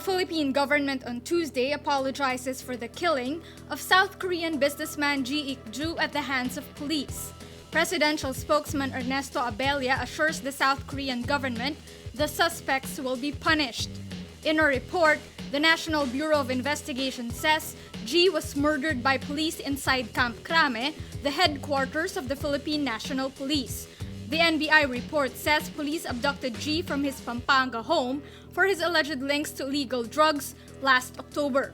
Philippine government on Tuesday apologizes for the killing of South Korean businessman Ji Ik-ju at the hands of police. Presidential spokesman Ernesto Abella assures the South Korean government the suspects will be punished. In a report, the National Bureau of Investigation says Ji was murdered by police inside Camp Crame, the headquarters of the Philippine National Police. The NBI report says police abducted Ji from his Pampanga home for his alleged links to illegal drugs last October.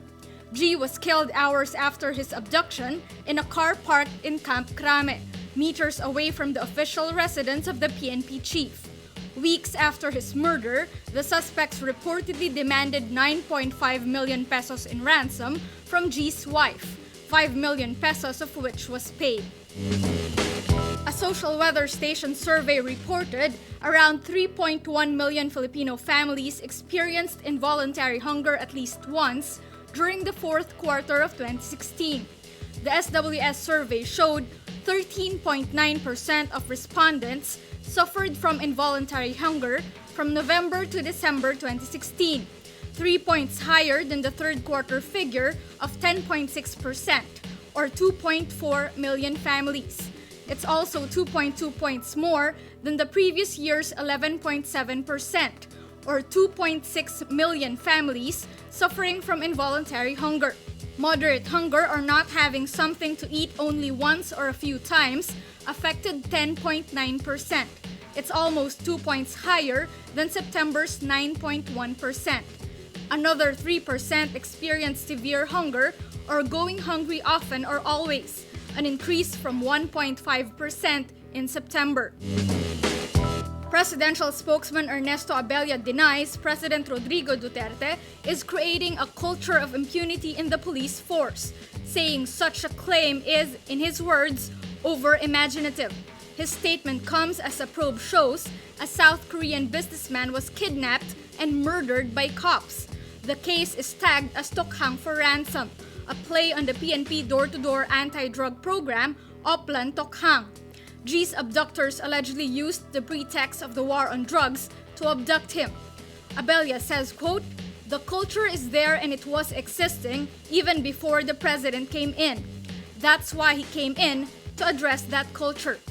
Ji was killed hours after his abduction in a car parked in Camp Crame, meters away from the official residence of the PNP chief. Weeks after his murder, the suspects reportedly demanded 9.5 million pesos in ransom from Ji's wife, 5 million pesos of which was paid. A social weather station survey reported around 3.1 million Filipino families experienced involuntary hunger at least once during the fourth quarter of 2016. The SWS survey showed 13.9% of respondents suffered from involuntary hunger from November to December 2016, 3 points higher than the third quarter figure of 10.6%, or 2.4 million families. It's also 2.2 points more than the previous year's 11.7%, or 2.6 million families suffering from involuntary hunger. Moderate hunger, or not having something to eat only once or a few times, affected 10.9%. It's almost 2 points higher than September's 9.1%. Another 3% experienced severe hunger or going hungry often or always, an increase from 1.5% in September. Presidential spokesman Ernesto Abella denies President Rodrigo Duterte is creating a culture of impunity in the police force, saying such a claim is, in his words, over-imaginative. His statement comes as a probe shows a South Korean businessman was kidnapped and murdered by cops. The case is tagged as Tokhang for Ransom, a play on the PNP door-to-door anti-drug program, Oplan Tokhang. Ji's abductors allegedly used the pretext of the war on drugs to abduct him. Abella says, quote, "The culture is there and it was existing even before the president came in. That's why he came in, to address that culture."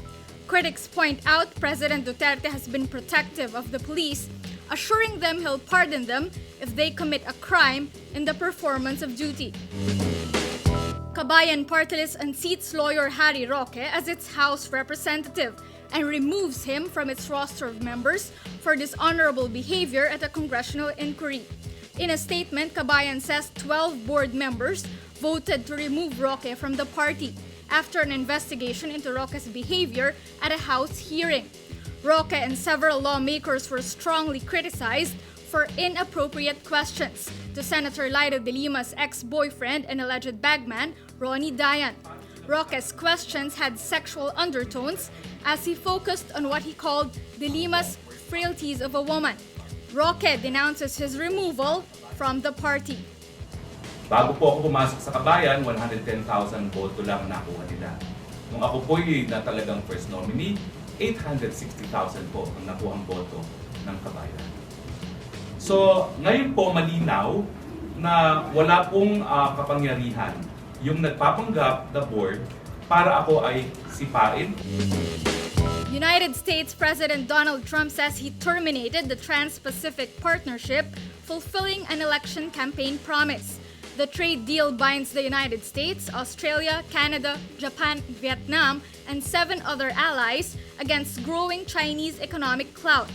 Critics point out President Duterte has been protective of the police, assuring them he'll pardon them if they commit a crime in the performance of duty. Kabayan partylist unseats lawyer Harry Roque as its House representative and removes him from its roster of members for dishonorable behavior at a congressional inquiry. In a statement, Kabayan says 12 board members voted to remove Roque from the party after an investigation into Roque's behavior at a House hearing. Roque and several lawmakers were strongly criticized for inappropriate questions to Senator Laito de Lima's ex-boyfriend and alleged bagman, Ronnie Dayan. Roque's questions had sexual undertones as he focused on what he called de Lima's frailties of a woman. Roque denounces his removal from the party. Bago po ako pumasok sa Kabayan, 110,000 boto lang nakuha nila. Nung ako po na talagang first nominee, 860,000 po ang nakuhang boto ng Kabayan. So, ngayon po malinaw na wala pong kapangyarihan yung nagpapanggap na board para ako ay sipain. United States President Donald Trump says he terminated the Trans-Pacific Partnership, fulfilling an election campaign promise. The trade deal binds the United States, Australia, Canada, Japan, Vietnam, and 7 other allies against growing Chinese economic clout.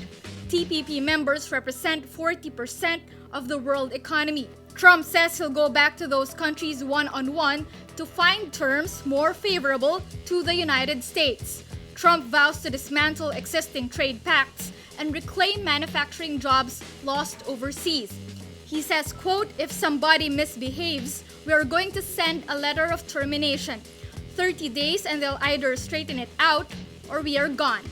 TPP members represent 40% of the world economy. Trump says he'll go back to those countries one-on-one to find terms more favorable to the United States. Trump vows to dismantle existing trade pacts and reclaim manufacturing jobs lost overseas. He says, quote, "If somebody misbehaves, we are going to send a letter of termination. 30 days and they'll either straighten it out or we are gone."